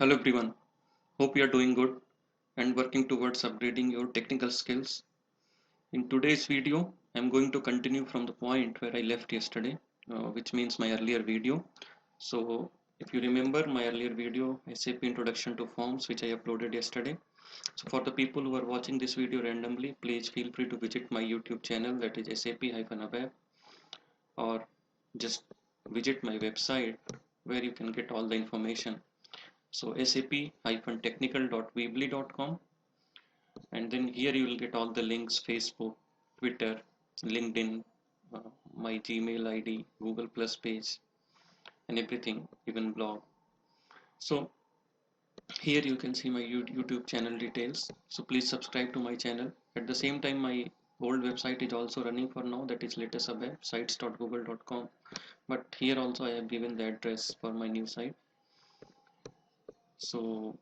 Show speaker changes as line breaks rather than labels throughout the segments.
Hello everyone, hope you are doing good and working towards upgrading your technical skills. In today's video, I am going to continue from the point where I left yesterday, which means my earlier video. So if you remember my earlier video, SAP Introduction to Forms, which I uploaded yesterday. So for the people who are watching this video randomly, please feel free to visit my YouTube channel, that is SAP-ABAP, or just visit my website where you can get all the information. So sap-technical.weebly.com, and then here you will get all the links: Facebook, Twitter, LinkedIn, my Gmail ID, Google Plus page, and everything, even blog. So here you can see my YouTube channel details. So please subscribe to my channel. At the same time, my old website is also running for now, that is latest ABAP sites.google.com, but here also I have given the address for my new site. So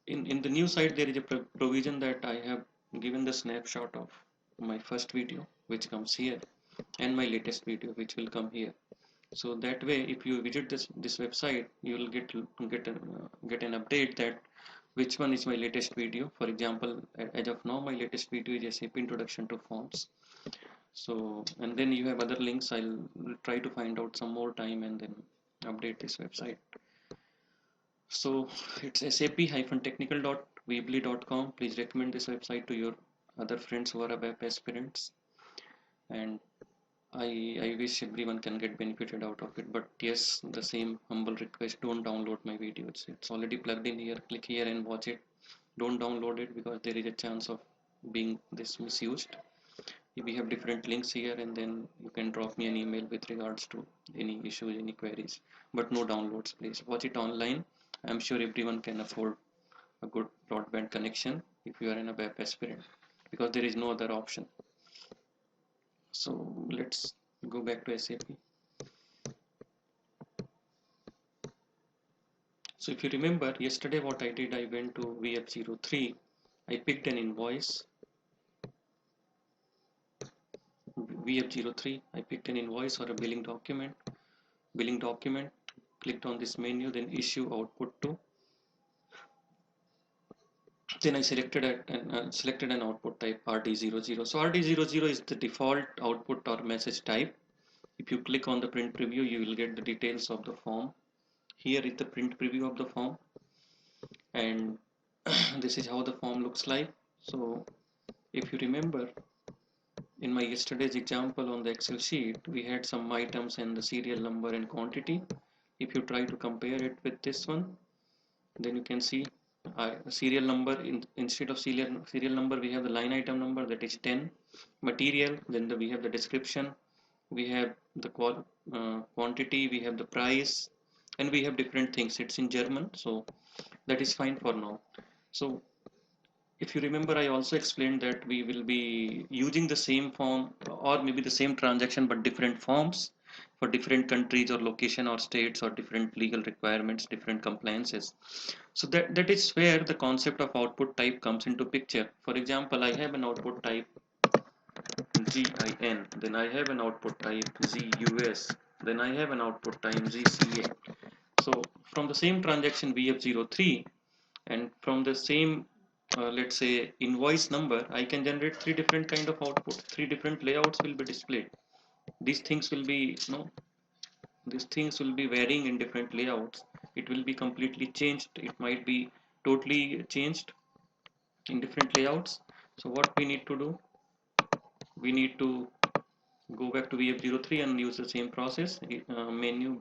in the new site there is a provision that I have given the snapshot of my first video, which comes here, and my latest video, which will come here. So that way, if you visit this website, you will get an update that which one is my latest video. For example, as of now, my latest video is SAP Introduction to Forms. So, and then you have other links. I'll try to find out some more time and then update this website. So it's sap-technical.weebly.com. Please recommend this website to your other friends who are ABAP aspirants, and I wish everyone can get benefited out of it. But yes, the same humble request: don't download my videos. It's already plugged in here. Click here and watch it. Don't download it because there is a chance of being this misused. We have different links here, and then you can drop me an email with regards to any issues, any queries. But no downloads, please. Watch it online. I'm sure everyone can afford a good broadband connection if you are an ABAP aspirant, because there is no other option. So let's go back to SAP. So if you remember yesterday what I did, I went to VF03, I picked an invoice, VF03, I picked an invoice or a billing document, clicked on this menu, then issue output to. Then I selected an output type RD00. So RD00 is the default output or message type. If you click on the print preview, you will get the details of the form. Here is the print preview of the form, and this is how the form looks like. So if you remember, in my yesterday's example on the Excel sheet, we had some items and the serial number and quantity. If you try to compare it with this one, then you can see serial number, instead of serial number we have the line item number, that is 10. Material, then we have the description, we have the quantity, we have the price, and we have different things. It's in German, so that is fine for now. So if you remember, I also explained that we will be using the same form or maybe the same transaction but different forms for different countries or location or states or different legal requirements, different compliances. So that is where the concept of output type comes into picture. For example, I have an output type GIN, then I have an output type ZUS, then I have an output type ZCA. So from the same transaction VF03 and from the same let's say invoice number, I can generate three different kind of output. Three different layouts will be displayed. These things will be these things will be varying in different layouts. It will be completely changed. It might be totally changed in different layouts. So what we need to do, we need to go back to VF03 and use the same process. Menu,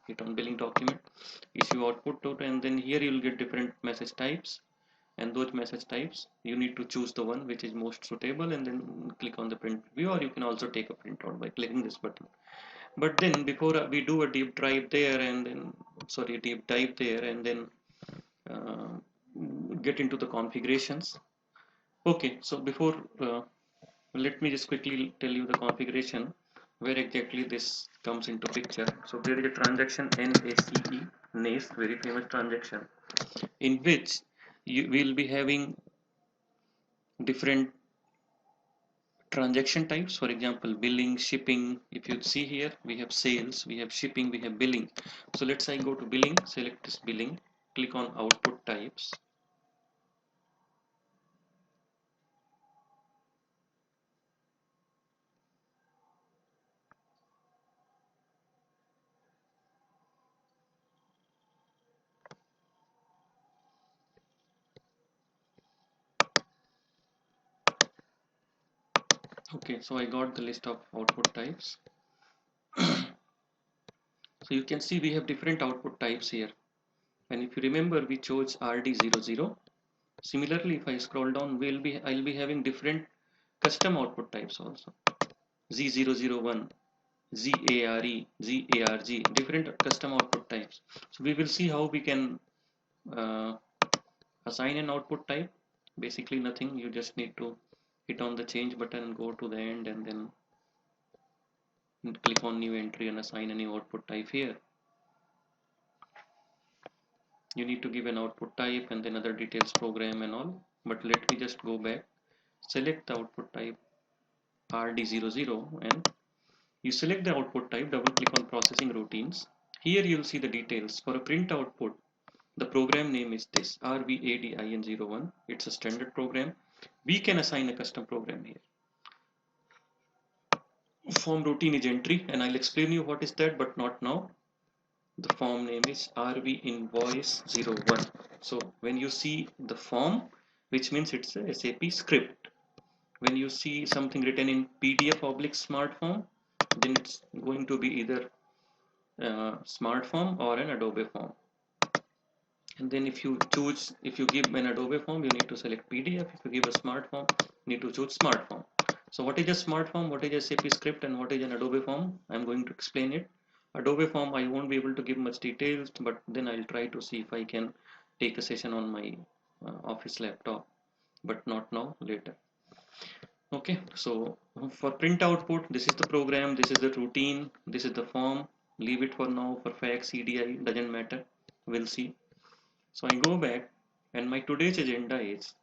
hit on billing document, issue output to, and then here you will get different message types, and those message types you need to choose the one which is most suitable and then click on the print view, or you can also take a printout by clicking this button. But then before we do a deep dive there and then uh, get into the configurations. Okay, so before let me just quickly tell you the configuration where exactly this comes into picture. So there is a transaction NACE, very famous transaction, in which you will be having different transaction types. For example, billing, shipping. If you see here, we have sales, we have shipping, we have billing. So let's say I go to billing, select this billing, click on output types. Okay, so I got the list of output types. So you can see we have different output types here. And if you remember, we chose RD00. Similarly, if I scroll down, I'll be having different custom output types also. Z001, ZARE, ZARG, different custom output types. So we will see how we can uh, assign an output type. Basically nothing, you just need to hit on the change button, go to the end, and then click on new entry and assign a new output type here. You need to give an output type and then other details, program and all, but let me just go back, select the output type RD00, and you select the output type, double click on processing routines. Here you'll see the details. For a print output, the program name is this RVADIN01. It's a standard program. We can assign a custom program here. Form routine is entry, and I'll explain you what is that, but not now. The form name is RV invoice 01. So when you see the form, which means it's a SAP script. When you see something written in PDF oblique smart form, then it's going to be either smart form or an Adobe form. And then if you give an Adobe form, you need to select PDF. If you give a smart form, you need to choose smart form. So what is a smart form, what is a SAP script, and what is an Adobe form? I'm going to explain it. Adobe form, I won't be able to give much details, but then I'll try to see if I can take a session on my office laptop, but not now, later. Okay, so for print output, this is the program, this is the routine, this is the form. Leave it for now. For fax, EDI, doesn't matter. We'll see. So I go back, and my today's agenda is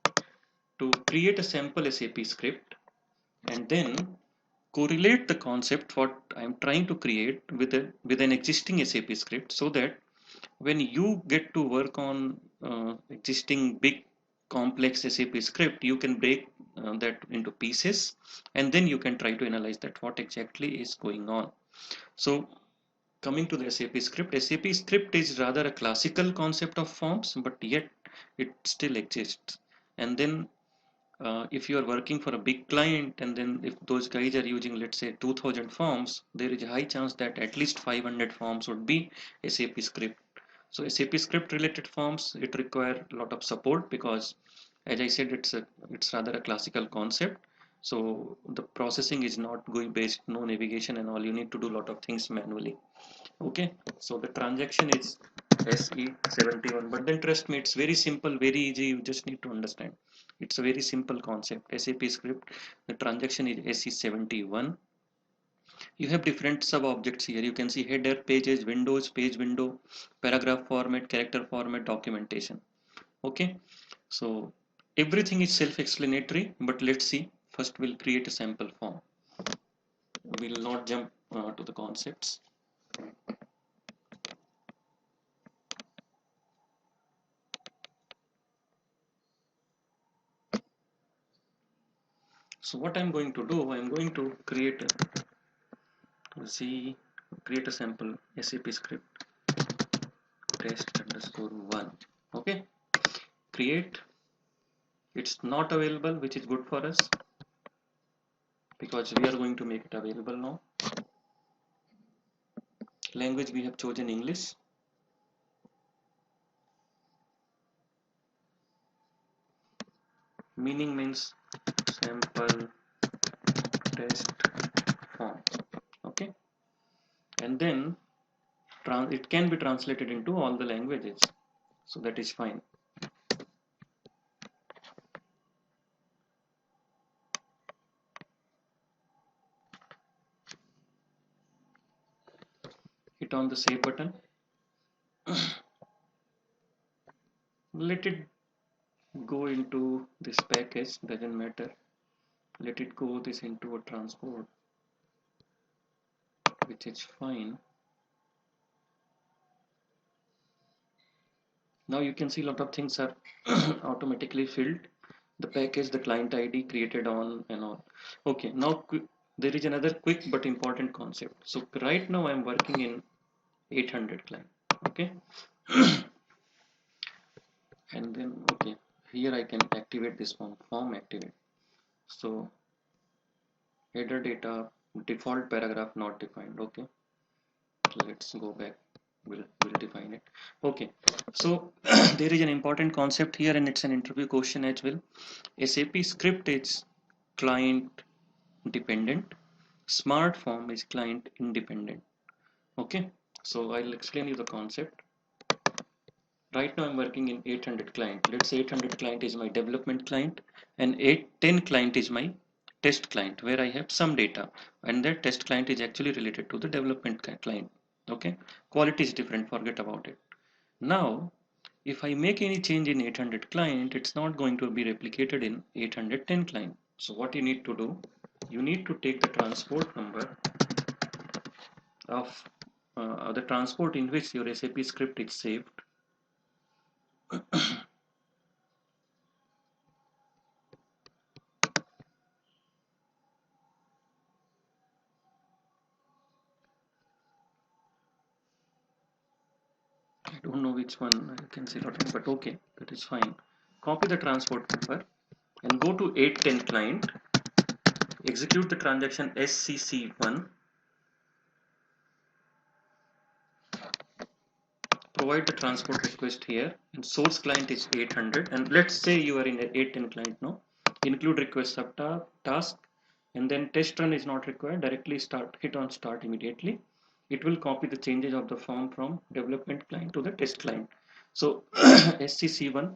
to create a sample SAP script and then correlate the concept what I'm trying to create with an existing SAP script, so that when you get to work on existing big complex SAP script, you can break that into pieces, and then you can try to analyze that what exactly is going on. So coming to the SAP script is rather a classical concept of forms, but yet it still exists. And then if you are working for a big client, and then if those guys are using, let's say, 2000 forms, there is a high chance that at least 500 forms would be SAP script. So SAP script related forms, it require a lot of support, because as I said, it's rather a classical concept. So the processing is not GUI based, no navigation and all. You need to do a lot of things manually. Okay, so the transaction is SE71, but then trust me, it's very simple, very easy. You just need to understand. It's a very simple concept. SAP script, the transaction is SE71. You have different sub objects here. You can see header, pages, windows, page window, paragraph format, character format, documentation. Okay, so everything is self-explanatory, but let's see. First, we'll create a sample form. We'll not jump to the concepts. So what I'm going to do, I'm going to create a sample SAP script test_1. Okay, create. It's not available, which is good for us, because we are going to make it available now. Language we have chosen English. Meaning means sample test form. Okay, and then it can be translated into all the languages, so that is fine. Hit on the save button. Let it go into this package, doesn't matter. Let it go this into a transport, which is fine. Now you can see a lot of things are automatically filled. The package, the client ID created on and all. Okay, now there is another quick but important concept. So right now I'm working in 800 client. Okay. And then, okay, here I can activate this form activate. So header data, default paragraph not defined. Okay, let's go back. We'll define it. Okay, so there is an important concept here, and it's an interview question as well. SAP script is client dependent, smart form is client independent. Okay, so I'll explain you the concept. Right now I'm working in 800 client. Let's say 800 client is my development client, and 810 client is my test client, where I have some data, and that test client is actually related to the development client. Okay, quality is different, forget about it. Now if I make any change in 800 client, it's not going to be replicated in 810 client. So what you need to do, you need to take the transport number of the transport in which your SAP script is saved. I don't know which one I can see, but okay, that is fine. Copy the transport number and go to 810 client, execute the transaction SCC1, provide the transport request here, and source client is 800, and let's say you are in a 810 client now. Include request task, and then test run is not required. Directly hit on start immediately. It will copy the changes of the form from development client to the test client. So SCC1.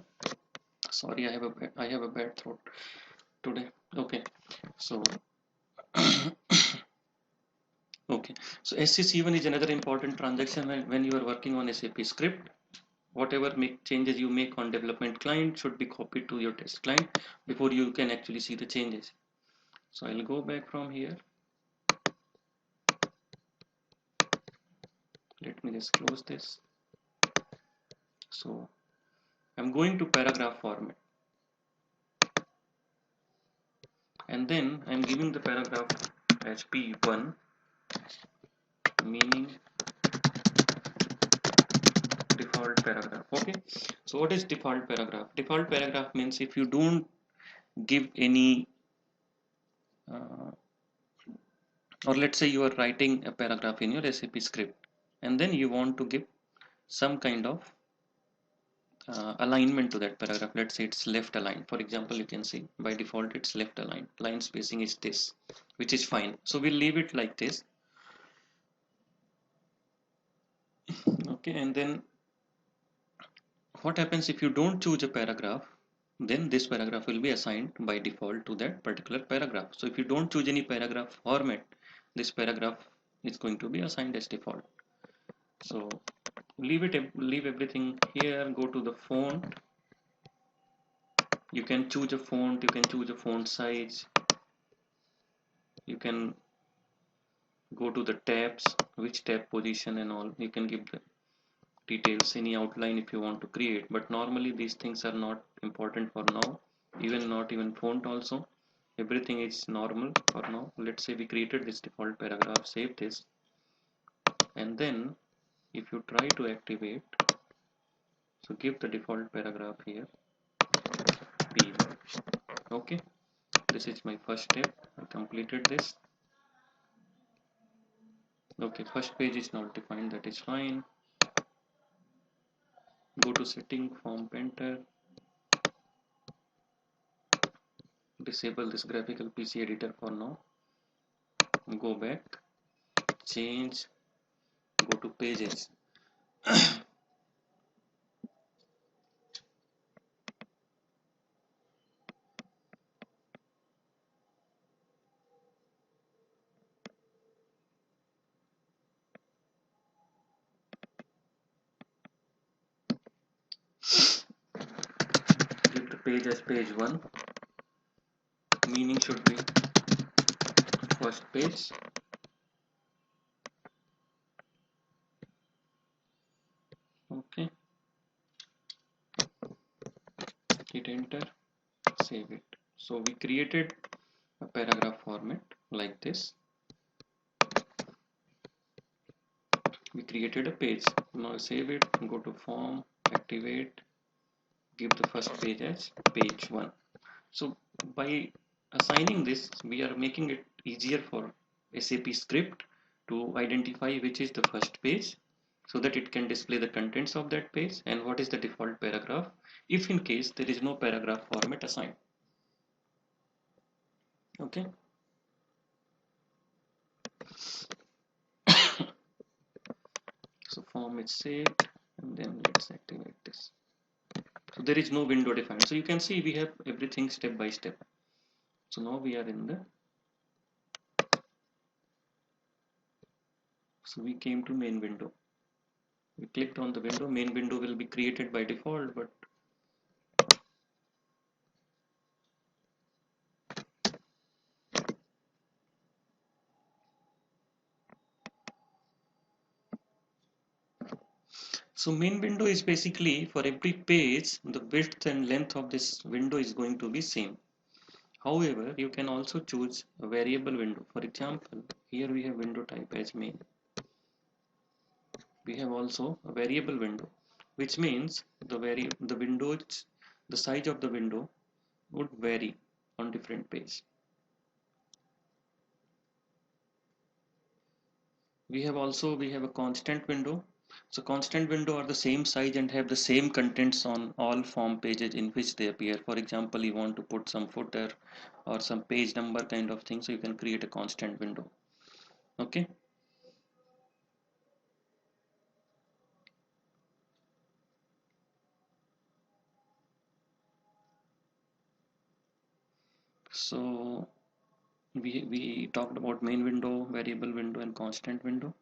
Sorry, I have a bad throat today. Okay, so okay, so SCC1 is another important transaction when you are working on SAP script. Whatever changes you make on development client should be copied to your test client before you can actually see the changes. So I'll go back from here. Let me just close this. So I'm going to paragraph format, and then I'm giving the paragraph as P1, meaning default paragraph. Okay, so what is default paragraph? Default paragraph means if you don't give any or let's say you are writing a paragraph in your SAP script, and then you want to give some kind of alignment to that paragraph. Let's say it's left aligned. For example, you can see by default it's left aligned. Line spacing is this, which is fine. So we'll leave it like this. Okay, and then what happens if you don't choose a paragraph? Then this paragraph will be assigned by default to that particular paragraph. So if you don't choose any paragraph format, this paragraph is going to be assigned as default. So leave everything here. Go to the font. You can choose a font. You can choose a font size. You can go to the tabs, which tab position and all. You can give the details, any outline if you want to create, but normally these things are not important for now. Not even font also. Everything is normal for now. Let's say we created this default paragraph, save this, and then if you try to activate, so give the default paragraph here P1. Okay, this is my first step. I completed this. Okay, first page is not defined, that is fine. Go to setting, form painter, disable this graphical PC editor for now. Go back, change, go to pages. Give the page as page 1. Meaning should be first page. Okay. hit enter, save it. So we created a paragraph format like this. We created a page. Now save it, go to form, activate, give the first page as page 1. So by assigning this, we are making it easier for SAP Script to identify which is the first page, so that it can display the contents of that page and what is the default paragraph if in case there is no paragraph format assigned. Okay. So form is saved, and then let's activate this. So there is no window defined. So you can see we have everything step by step. So now we are in the, so we came to main window. We clicked on the window. Main window will be created by default, but so main window is basically for every page, the width and length of this window is going to be same. However, you can also choose a variable window. For example, here we have window type as main. We have also a variable window, which means the windows, the size of the window would vary on different pages. We have a constant window. So constant window are the same size and have the same contents on all form pages in which they appear. For example, you want to put some footer or some page number kind of thing, so you can create a constant window. Okay. So we talked about main window, variable window, and constant window,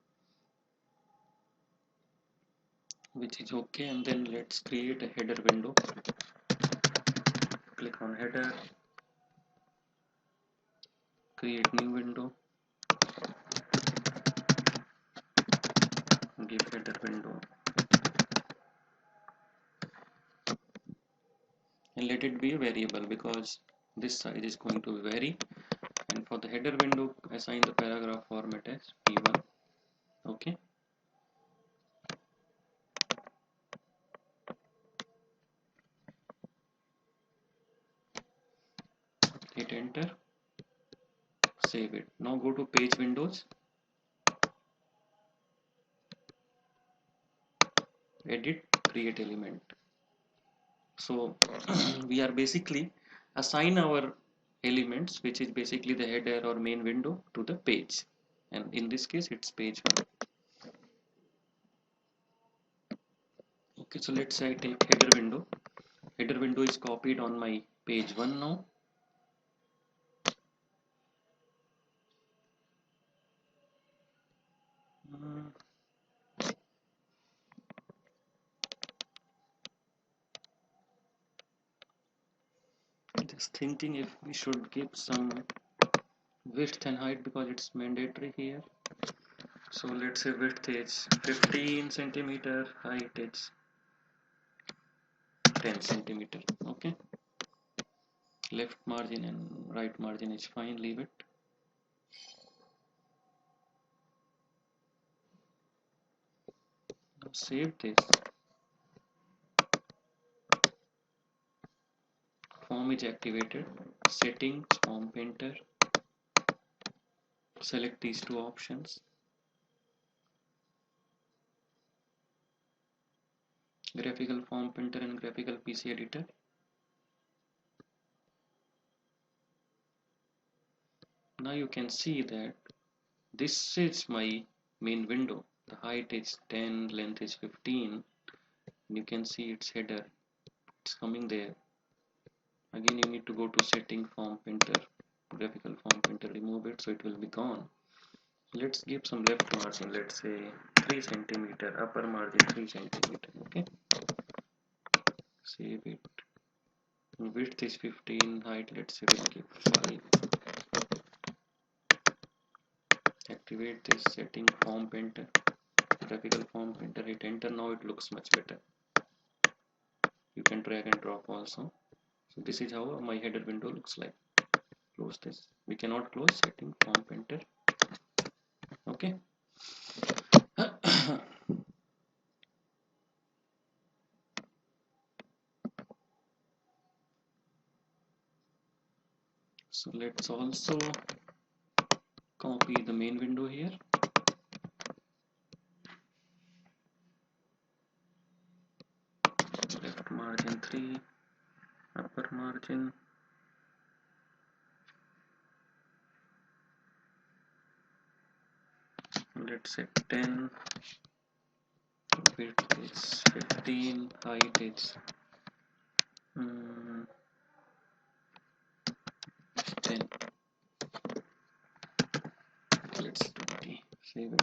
which is okay. And then let's create a header window. Click on header, create new window, give header window, and let it be a variable because this size is going to vary. And for the header window, assign the paragraph format as p1. Okay. Hit enter, save it. Now go to page windows, edit, create element. So we are basically assign our elements, which is basically the header or main window, to the page, and in this case it's page 1. Okay, so let's say I take header window. Header window is copied on my page 1 now. Just thinking if we should give some width and height because it's mandatory here. So let's say width is 15 centimeter, height is 10 centimeter. Okay. Left margin and right margin is fine, leave it. Now save this. Form is activated. Settings, form painter. Select these two options. Graphical form painter and graphical PC editor. Now you can see that this is my main window. The height is 10, length is 15. You can see its header. It's coming there. Again, you need to go to setting form painter, graphical form painter, remove it so it will be gone. Let's give some left margin, let's say 3 centimeter, upper margin 3 centimeter. Okay, save it. Width is 15, height let's say we'll give 5. Activate this setting, form painter, graphical form painter, hit enter. Now it looks much better. You can drag and drop also. So this is how my header window looks like. Close this. We cannot close. Setting form painter. Okay. So let's also copy the main window here. Left margin 3, upper margin. Let's say 10, width is 15, height is 10. Let's 20. Save it.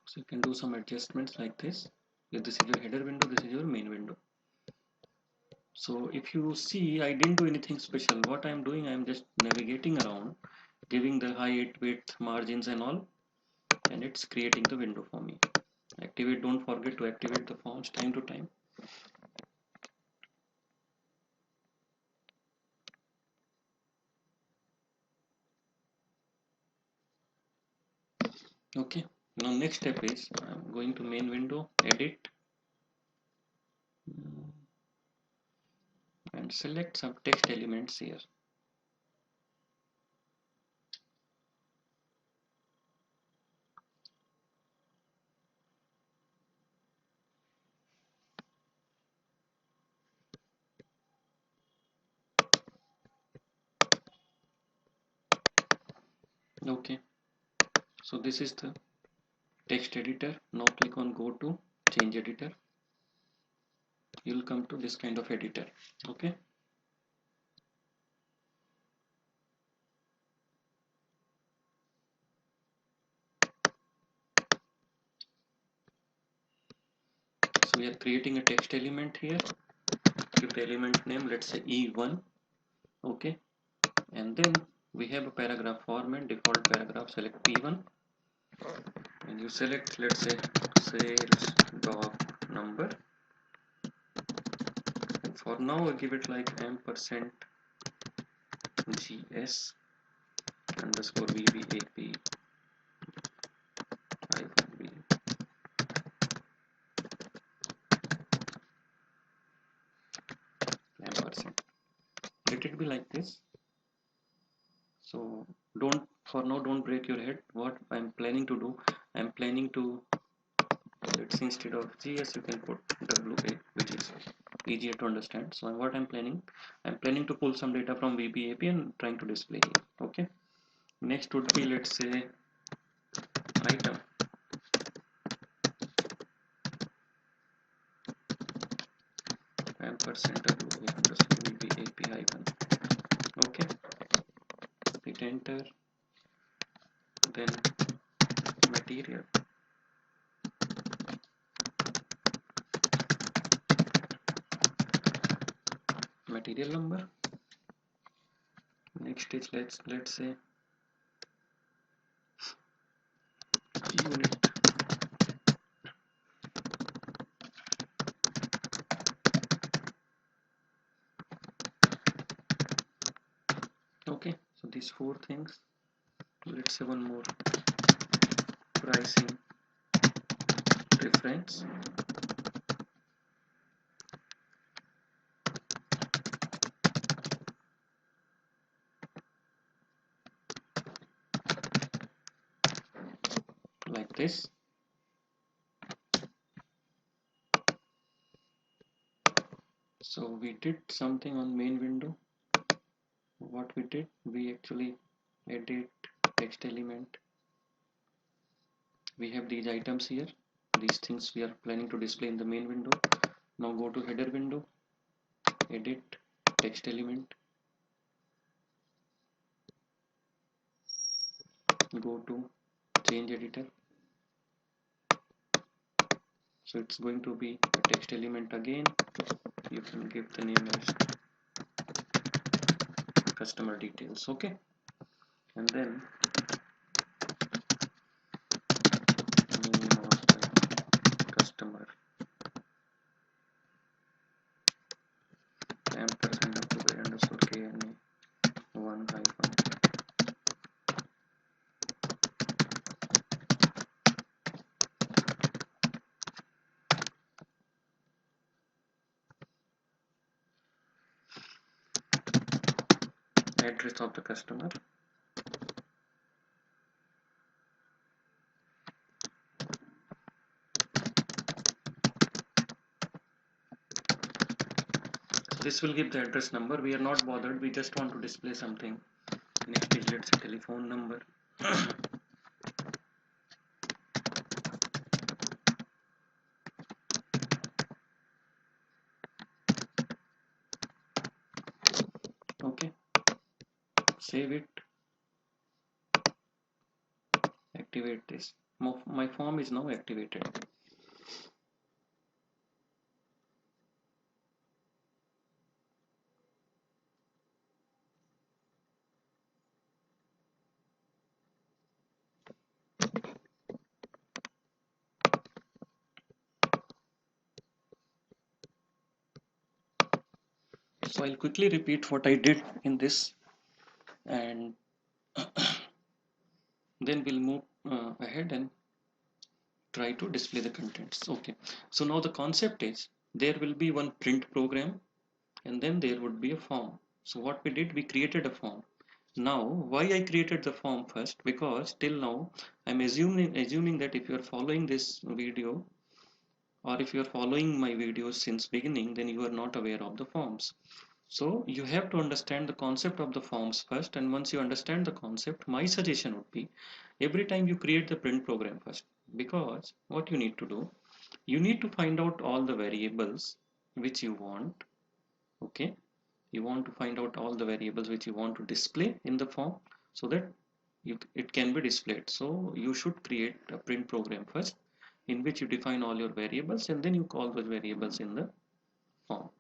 So you can do some adjustments like this. If this is your header window, this is your main window. So if you see, I didn't do anything special. What I'm doing, I'm just navigating around, giving the height, width, margins and all, and it's creating the window for me. Activate, don't forget to activate the forms time to time. Okay, now next step is I'm going to main window, edit, and select some text elements here. Okay, so this is the text editor. Now click on go to change editor. You'll come to this kind of editor. Okay, so we are creating a text element here. Give the element name, let's say E1. Okay, and then we have a paragraph format, default paragraph. Select P1 and you select, let's say, sales dog number. And for now I give it like ampersand gs underscore vbap -v ampersand. Let it be like this. So don't break your head. What I'm planning to do, I'm planning to, let's say instead of gs you can put wa, which is easier to understand. So what I'm planning to pull some data from VBAP and trying to display here. Okay, next would be, let's say, item ampersand wa underscore VBAP hyphen. Okay, hit enter. Then material number. Next is let's say unit. Okay, so these 4 things. Let's say one more, pricing reference. Like this. So we did something on main window. What we did, we actually edit text element. We have these items here. These things we are planning to display in the main window. Now go to header window, edit text element, go to change editor. So it's going to be a text element again. You can give the name as customer details. Okay, and then customer, ampersand up to the underscore KNA 1 hyphen. Address of the customer, so this will give the address number. We are not bothered, we just want to display something. Next is, let's say, telephone number. Okay, save it, activate this. My form is now activated. So I'll quickly repeat what I did in this, and then we'll move ahead and try to display the contents. Okay, so now the concept is there will be one print program and then there would be a form. So what we did, we created a form. Now why I created the form first, because till now I'm assuming that if you are following this video, or if you are following my videos since beginning, then you are not aware of the forms. So you have to understand the concept of the forms first, and once you understand the concept, my suggestion would be every time you create the print program first, because what you need to do, you need to find out all the variables which you want. Okay, you want to find out all the variables which you want to display in the form, so that it can be displayed. So you should create a print program first, in which you define all your variables and then you call those variables in the form.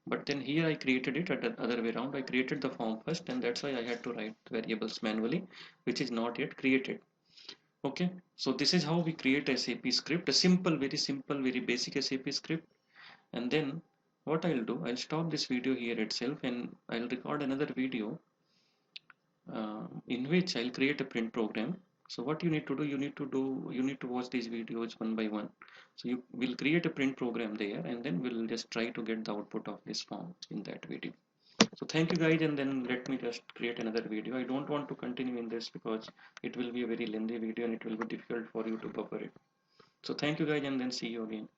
But then here I created it at the other way around. I created the form first, and that's why I had to write variables manually, which is not yet created. Okay, so this is how we create SAP script, a simple, very basic SAP script. And then what I'll do, I'll stop this video here itself and I'll record another video in which I'll create a print program. So what you need to do, you need to watch these videos one by one. So you will create a print program there, and then we'll just try to get the output of this form in that video. So thank you guys, and then let me just create another video. I don't want to continue in this because it will be a very lengthy video and it will be difficult for you to buffer it. So thank you guys, and then see you again.